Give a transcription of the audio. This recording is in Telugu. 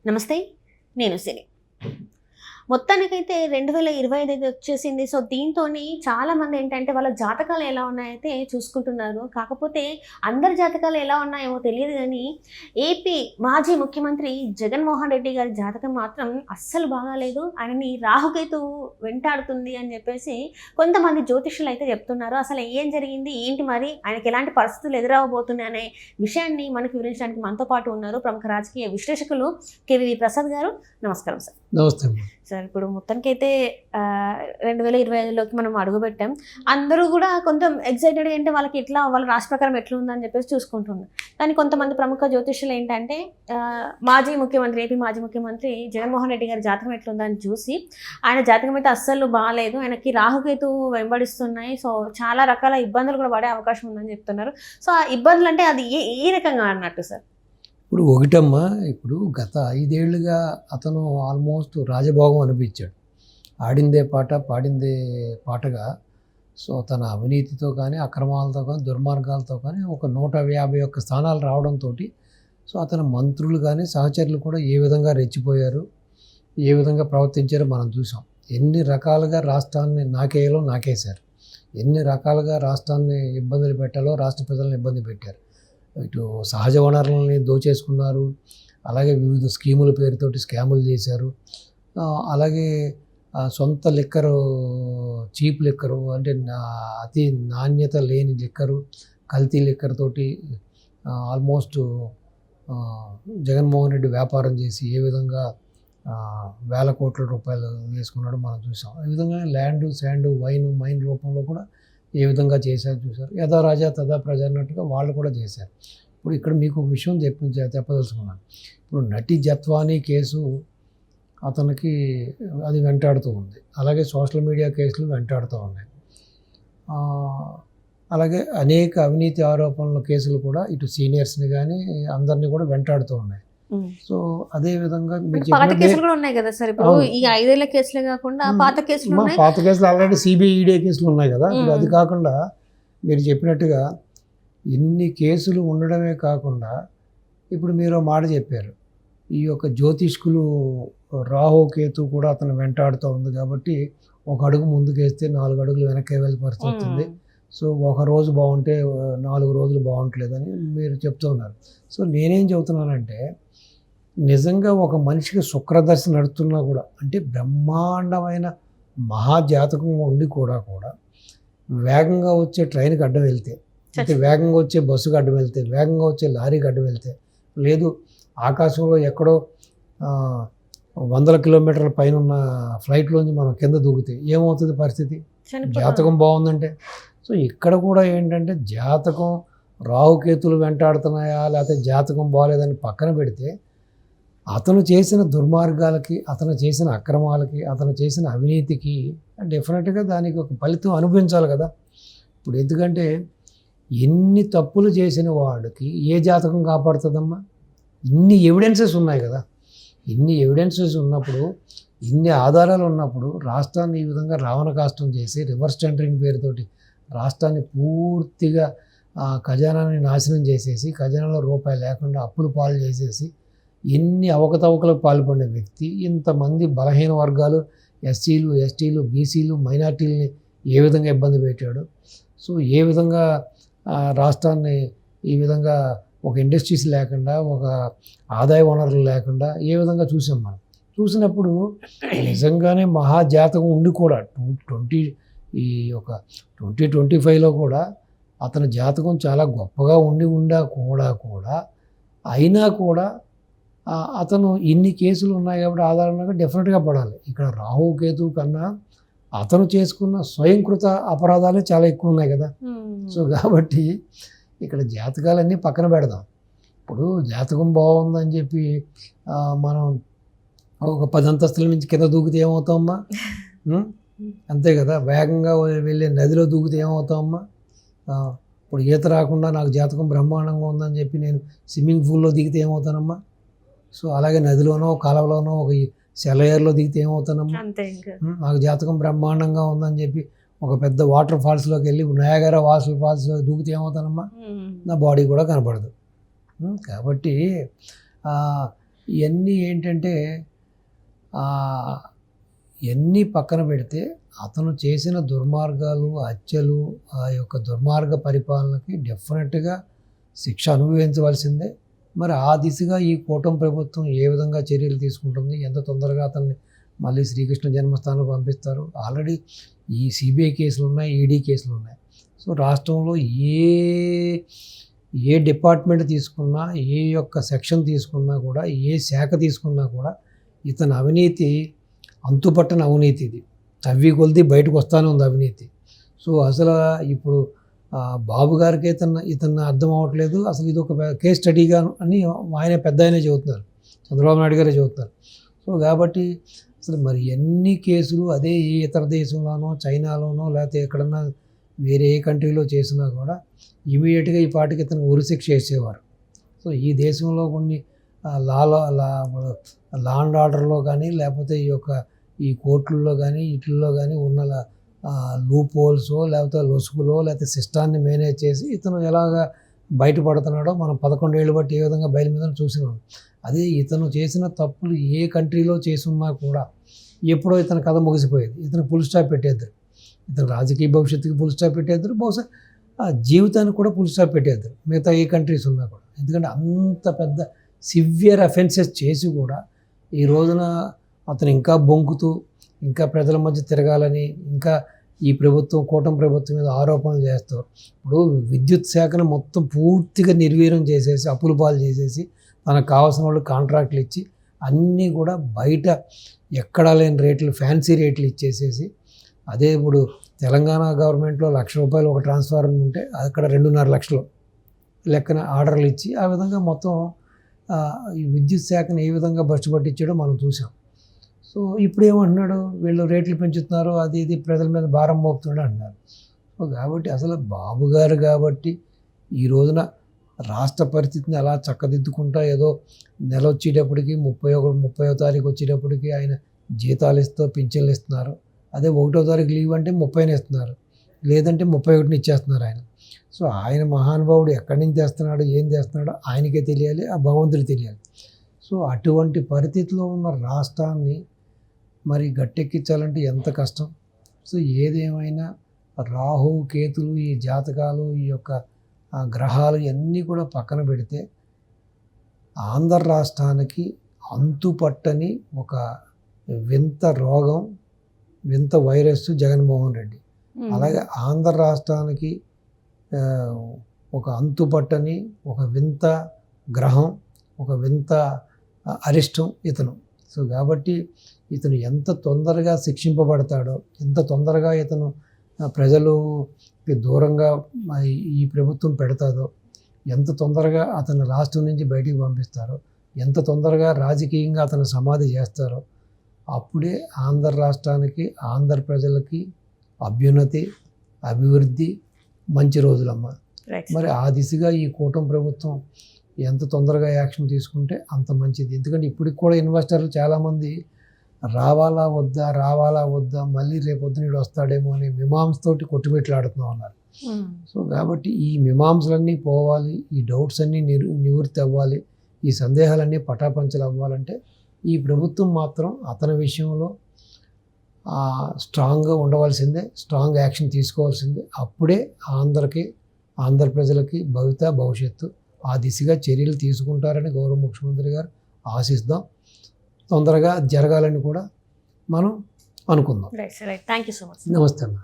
నమస్తే, నేను సిరి. మొత్తానికైతే 2025 అయితే వచ్చేసింది. సో, దీంతోని చాలామంది ఏంటంటే, వాళ్ళ జాతకాలు ఎలా ఉన్నాయైతే చూసుకుంటున్నారు. కాకపోతే అందరి జాతకాలు ఎలా ఉన్నాయేమో తెలియదు గానీ, ఏపీ మాజీ ముఖ్యమంత్రి జగన్మోహన్ రెడ్డి గారి జాతకం మాత్రం అస్సలు బాగాలేదు. ఆయనని రాహుకేతువు వెంటాడుతుంది అని చెప్పేసి కొంతమంది జ్యోతిష్యులైతే చెప్తున్నారు. అసలు ఏం జరిగింది? ఏంటి మరి? ఆయనకి ఎలాంటి పరిస్థితులు ఎదురవ్వబోతున్నాయి అనే విషయాన్ని మనకు వివరించడానికి మనతో పాటు ఉన్నారు ప్రముఖ రాజకీయ విశ్లేషకులు కేవీవి ప్రసాద్ గారు. నమస్కారం సార్. నమస్తే. సార్, ఇప్పుడు మొత్తానికైతే 2025లోకి మనం అడుగుపెట్టాం. అందరూ కూడా కొంచెం ఎక్సైటెడ్గా అంటే వాళ్ళకి ఎట్లా వాళ్ళ రాశి ప్రకారం ఎట్లా ఉందని చెప్పేసి చూసుకుంటున్నారు. కానీ కొంతమంది ప్రముఖ జ్యోతిష్యులు ఏంటంటే ఏపీ మాజీ ముఖ్యమంత్రి జగన్మోహన్ రెడ్డి గారి జాతకం ఎట్లుందని చూసి ఆయన జాతకం అయితే అస్సలు బాగాలేదు, ఆయనకి రాహుకేతువు వెంబడిస్తున్నాయి, సో చాలా రకాల ఇబ్బందులు కూడా పడే అవకాశం ఉందని చెప్తున్నారు. సో ఆ ఇబ్బందులు అంటే అది ఏ రకంగా అన్నట్టు సార్? ఇప్పుడు ఒకటమ్మా, ఇప్పుడు గత 5 ఏళ్ళుగా అతను ఆల్మోస్ట్ రాజభోగం అనిపించాడు. ఆడిందే పాట పాడిందే పాటగా. సో తన అవినీతితో కానీ, అక్రమాలతో కానీ, దుర్మార్గాలతో కానీ ఒక 151 స్థానాలు రావడంతో సో అతని మంత్రులు కానీ, సహచరులు కూడా ఏ విధంగా రెచ్చిపోయారు, ఏ విధంగా ప్రవర్తించారో మనం చూసాం. ఎన్ని రకాలుగా రాష్ట్రాన్ని నాకేశారు, ఎన్ని రకాలుగా రాష్ట్రాన్ని ఇబ్బందులు పెట్టాలో రాష్ట్ర ప్రజలను ఇబ్బంది పెట్టారు. ఇటు సహజ వనరులని దోచేసుకున్నారు, అలాగే వివిధ స్కీముల పేరుతోటి స్కాములు చేశారు. అలాగే సొంత లిక్కరు, చీప్ లిక్కరు అంటే అతి నాణ్యత లేని లిక్కరు, కల్తీ లిక్కర్ తోటి ఆల్మోస్ట్ జగన్మోహన్ రెడ్డి వ్యాపారం చేసి ఏ విధంగా వేల కోట్ల రూపాయలు వేసుకున్నాడో మనం చూసాం. ఈ విధంగా ల్యాండ్, శాండ్, మైన్ రూపంలో కూడా ఏ విధంగా చేశారు చూశారు. యథా రాజా తథా ప్రజ అన్నట్టుగా వాళ్ళు కూడా చేశారు. ఇప్పుడు ఇక్కడ మీకు ఒక విషయం చెప్పదలుచుకున్నాను. ఇప్పుడు నటి జత్వానీ కేసు అతనికి అది వెంటాడుతూ ఉంది. అలాగే సోషల్ మీడియా కేసులు వెంటాడుతూ ఉన్నాయి. అలాగే అనేక అవినీతి ఆరోపణల కేసులు కూడా ఇటు సీనియర్స్ని కానీ అందరినీ కూడా వెంటాడుతూ ఉన్నాయి. సో అదే విధంగా పాత కేసులు కూడా ఉన్నాయి కదా సార్. ఇప్పుడు ఈ 5 ఏళ్ల కేసులే కాకుండా పాత కేసులు ఆల్రెడీ సిబిఐ, ఈడీ కేసులు ఉన్నాయి కదా. ఇప్పుడు అది కాకుండా మీరు చెప్పినట్టుగా ఇన్ని కేసులు ఉండడమే కాకుండా ఇప్పుడు మీరు మాట చెప్పారు, ఈ యొక్క జ్యోతిష్కులు రాహుకేతు కూడా అతను వెంటాడుతూ ఉంది కాబట్టి ఒక అడుగు ముందుకేస్తే 4 అడుగులు వెనక్కి వెళ్ళి పరిస్థితి వస్తుంది. సో ఒక రోజు బాగుంటే 4 రోజులు బాగుంటలేదని మీరు చెప్తూ ఉన్నారు. సో నేనేం చెబుతున్నానంటే, నిజంగా ఒక మనిషికి శుక్రదశ నడుతున్నా కూడా, అంటే బ్రహ్మాండమైన మహాజాతకం ఉండి కూడా వేగంగా వచ్చే ట్రైన్కి అడ్డం వెళ్తే, అంటే వేగంగా వచ్చే బస్సుకి అడ్డం వెళ్తే, వేగంగా వచ్చే లారీకి అడ్డం వెళ్తే, లేదు ఆకాశంలో ఎక్కడో 100 కిలోమీటర్ల పైన ఉన్న ఫ్లైట్లోంచి మనం కింద దూకితే ఏమవుతుంది పరిస్థితి? జాతకం బాగుందంటే. సో ఇక్కడ కూడా ఏంటంటే జాతకం రాహుకేతులు వెంటాడుతున్నాయా లేకపోతే జాతకం బాగలేదని పక్కన పెడితే, అతను చేసిన దుర్మార్గాలకి, అతను చేసిన అక్రమాలకి, అతను చేసిన అవినీతికి డెఫినెట్గా దానికి ఒక ఫలితం అనుభవించాలి కదా. ఇప్పుడు ఎందుకంటే ఎన్ని తప్పులు చేసిన వాడికి ఏ జాతకం కాపాడుతుందమ్మా? ఇన్ని ఎవిడెన్సెస్ ఉన్నాయి కదా. ఇన్ని ఎవిడెన్సెస్ ఉన్నప్పుడు, ఇన్ని ఆధారాలు ఉన్నప్పుడు రాష్ట్రాన్ని ఈ విధంగా రావణ కాష్టం చేసి రివర్స్ టెండరింగ్ పేరుతోటి రాష్ట్రాన్ని పూర్తిగా ఖజానాని నాశనం చేసేసి, ఖజానాలో రూపాయి లేకుండా అప్పులు పాలు చేసేసి ఎన్ని అవకతవకలకు పాల్పడిన వ్యక్తి ఇంతమంది బలహీన వర్గాలు, ఎస్సీలు, ఎస్టీలు, బీసీలు, మైనార్టీలని ఏ విధంగా ఇబ్బంది పెట్టాడు. సో ఏ విధంగా రాష్ట్రాన్ని ఈ విధంగా ఒక ఇండస్ట్రీస్ లేకుండా, ఒక ఆదాయ వనరులు లేకుండా ఏ విధంగా చూసాం మనం. చూసినప్పుడు నిజంగానే మహాజాతకం ఉండి కూడా 2025లో కూడా అతని జాతకం చాలా గొప్పగా ఉండా కూడా అయినా కూడా అతను ఇన్ని కేసులు ఉన్నాయి కాబట్టి ఆధారంగా డెఫినెట్గా పడాలి. ఇక్కడ రాహుకేతు కన్నా అతను చేసుకున్న స్వయంకృత అపరాధాలే చాలా ఎక్కువ ఉన్నాయి కదా. సో కాబట్టి ఇక్కడ జాతకాలన్నీ పక్కన పెడదాం. ఇప్పుడు జాతకం బాగుందని చెప్పి మనం ఒక 10 అంతస్తుల నుంచి కింద దూకితే ఏమవుతామమ్మా? అంతే కదా. వేగంగా వెళ్ళే నదిలో దూకితే ఏమవుతామమ్మా? ఇప్పుడు ఈత రాకుండా నాకు జాతకం బ్రహ్మాండంగా ఉందని చెప్పి నేను స్విమ్మింగ్ పూల్లో దిగితే ఏమవుతానమ్మా? సో అలాగే నదిలోనో కాలువలోనో ఒక సెలయేరులో దిగితే ఏమవుతానమ్మా? నాకు జాతకం బ్రహ్మాండంగా ఉందని చెప్పి ఒక పెద్ద వాటర్ ఫాల్స్లోకి వెళ్ళి నయాగరా వాటర్ ఫాల్స్లో దూకితే ఏమవుతానమ్మా? నా బాడీ కూడా కనపడదు. కాబట్టి ఇవన్నీ ఏంటంటే ఇవన్నీ పక్కన పెడితే అతను చేసిన దుర్మార్గాలు, హత్యలు, ఆ యొక్క దుర్మార్గ పరిపాలనకి డెఫినెట్గా శిక్ష అనుభవించవలసిందే. మరి ఆ దిశగా ఈ కూటమి ప్రభుత్వం ఏ విధంగా చర్యలు తీసుకుంటుంది, ఎంత తొందరగా అతన్ని మళ్ళీ శ్రీకృష్ణ జన్మస్థానం పంపిస్తారు. ఆల్రెడీ ఈ సిబిఐ కేసులు ఉన్నాయి, ఈడీ కేసులు ఉన్నాయి. సో రాష్ట్రంలో ఏ డిపార్ట్మెంట్ తీసుకున్నా, ఏ యొక్క సెక్షన్ తీసుకున్నా కూడా, ఏ శాఖ తీసుకున్నా కూడా ఇతని అవినీతి అంతుపట్టని అవినీతి. ఇది తవ్వి కొలిది బయటకు వస్తూనే ఉంది అవినీతి. సో అసలు ఇప్పుడు బాబు గారికి ఇతను అర్థం అవ్వట్లేదు. అసలు ఇది ఒక కేస్ స్టడీగా అని ఆయన పెద్ద ఆయనే చెబుతున్నారు, చంద్రబాబు నాయుడు గారే చెబుతున్నారు. సో కాబట్టి అసలు మరి ఎన్ని కేసులు అదే ఏ ఇతర దేశంలోనో, చైనాలోనో, లేకపోతే ఎక్కడన్నా వేరే ఏ కంట్రీలో చేసినా కూడా ఇమీడియట్గా ఈ పాటికి ఇతను ఉరిశిక్ష వేసేవారు. సో ఈ దేశంలో కొన్ని లా అండ్ ఆర్డర్లో కానీ, లేకపోతే ఈ కోర్టుల్లో కానీ, వీటిల్లో కానీ ఉన్న లూప్ హోల్సో, లేకపోతే లొసుగులో, లేకపోతే సిస్టాన్ని మేనేజ్ చేసి ఇతను ఎలాగ బయటపడుతున్నాడో మనం 11 ఏళ్ళు బట్టి ఏ విధంగా బయలు మీద చూసినాం. అదే ఇతను చేసిన తప్పులు ఏ కంట్రీలో చేసున్నా కూడా ఎప్పుడో ఇతని కథ ముగిసిపోయేది. ఇతను ఫుల్ స్టాప్ పెట్టేద్దరు. ఇతను రాజకీయ భవిష్యత్తుకి ఫుల్ స్టాప్ పెట్టేద్దరు, బహుశా జీవితానికి కూడా ఫుల్ స్టాప్ పెట్టేద్దరు మిగతా ఏ కంట్రీస్ ఉన్నా కూడా. ఎందుకంటే అంత పెద్ద సివియర్ అఫెన్సెస్ చేసి కూడా ఈ రోజున అతను ఇంకా బొంకుతూ, ఇంకా ప్రజల మధ్య తిరగాలని, ఇంకా ఈ ప్రభుత్వం, కూటమి ప్రభుత్వం మీద ఆరోపణలు చేస్తూ, ఇప్పుడు విద్యుత్ శాఖను మొత్తం పూర్తిగా నిర్వీర్యం చేసేసి, అప్పుల పాలు చేసేసి, తనకు కావాల్సిన వాళ్ళు కాంట్రాక్ట్లు ఇచ్చి అన్నీ కూడా బయట ఎక్కడా లేని రేట్లు, ఫ్యాన్సీ రేట్లు ఇచ్చేసేసి, అదే ఇప్పుడు తెలంగాణ గవర్నమెంట్లో ₹1,00,000 ఒక ట్రాన్స్ఫార్మర్ ఉంటే అక్కడ 2.5 లక్షలు లెక్కన ఆర్డర్లు ఇచ్చి ఆ విధంగా మొత్తం ఈ విద్యుత్ శాఖను ఏ విధంగా బస్సు పట్టించాడో మనం చూసాం. సో ఇప్పుడు ఏమంటున్నాడు, వీళ్ళు రేట్లు పెంచుతున్నారు, అది ఇది ప్రజల మీద భారం మోపుతున్నాడు అంటున్నారు. సో కాబట్టి అసలు బాబు గారు కాబట్టి ఈ రోజున రాష్ట్ర పరిస్థితిని అలా చక్కదిద్దుకుంటా ఏదో నెల వచ్చేటప్పటికి 30వ తారీఖు వచ్చేటప్పటికి ఆయన జీతాలు ఇస్తూ పింఛన్లు ఇస్తున్నారు. అదే 1వ తారీఖు లీవ్ అంటే 30ని ఇస్తున్నారు, లేదంటే 31ని ఇచ్చేస్తున్నారు ఆయన. సో ఆయన మహానుభావుడు ఎక్కడి నుంచి తెస్తున్నాడు, ఏం చేస్తున్నాడో ఆయనకే తెలియాలి, ఆ భగవంతుడికి తెలియాలి. సో అటువంటి పరిస్థితిలో ఉన్న రాష్ట్రాన్ని మరి గట్టెక్కించాలంటే ఎంత కష్టం. సో ఏదేమైనా రాహు, కేతులు, ఈ జాతకాలు, ఈ యొక్క గ్రహాలు ఇవన్నీ కూడా పక్కన పెడితే ఆంధ్ర రాష్ట్రానికి అంతుపట్టని ఒక వింత రోగం, వింత వైరస్ జగన్మోహన్ రెడ్డి. అలాగే ఆంధ్ర రాష్ట్రానికి ఒక అంతుపట్టని ఒక వింత గ్రహం, ఒక వింత అరిష్టం ఇతను. సో కాబట్టి ఇతను ఎంత తొందరగా శిక్షింపబడతాడో, ఎంత తొందరగా ఇతను ప్రజలుకి దూరంగా ఈ ప్రభుత్వం పెడతాదో, ఎంత తొందరగా అతను రాష్ట్రం నుంచి బయటికి పంపిస్తారో, ఎంత తొందరగా రాజకీయంగా అతను సమాధి చేస్తారో అప్పుడే ఆంధ్ర రాష్ట్రానికి, ఆంధ్ర ప్రజలకి అభ్యున్నతి, అభివృద్ధి, మంచి రోజులమ్మ. మరి ఆ దిశగా ఈ కూటమి ప్రభుత్వం ఎంత తొందరగా యాక్షన్ తీసుకుంటే అంత మంచిది. ఎందుకంటే ఇప్పటికి కూడా ఇన్వెస్టర్లు చాలామంది రావాలా వద్దా, మళ్ళీ రేపొద్దున వీడు వస్తాడేమో అనే మీమాంసతోటి కొట్టుబెట్లాడుతూ ఉన్నారు. సో కాబట్టి ఈ మీమాంసలన్నీ పోవాలి, ఈ డౌట్స్ అన్నీ నివృత్తి అవ్వాలి, ఈ సందేహాలన్నీ పటాపంచలు అవ్వాలంటే ఈ ప్రభుత్వం మాత్రం అతని విషయంలో స్ట్రాంగ్గా ఉండవలసిందే, స్ట్రాంగ్ యాక్షన్ తీసుకోవాల్సిందే. అప్పుడే ఆంధ్ర ప్రజలకి భవిష్యత్తు ఆ దిశగా చర్యలు తీసుకుంటారని గౌరవ ముఖ్యమంత్రి గారు ఆశిస్తాం. తొందరగా జరగాలని కూడా మనం అనుకుందాం. Right. Thank you so much. నమస్తే అన్న.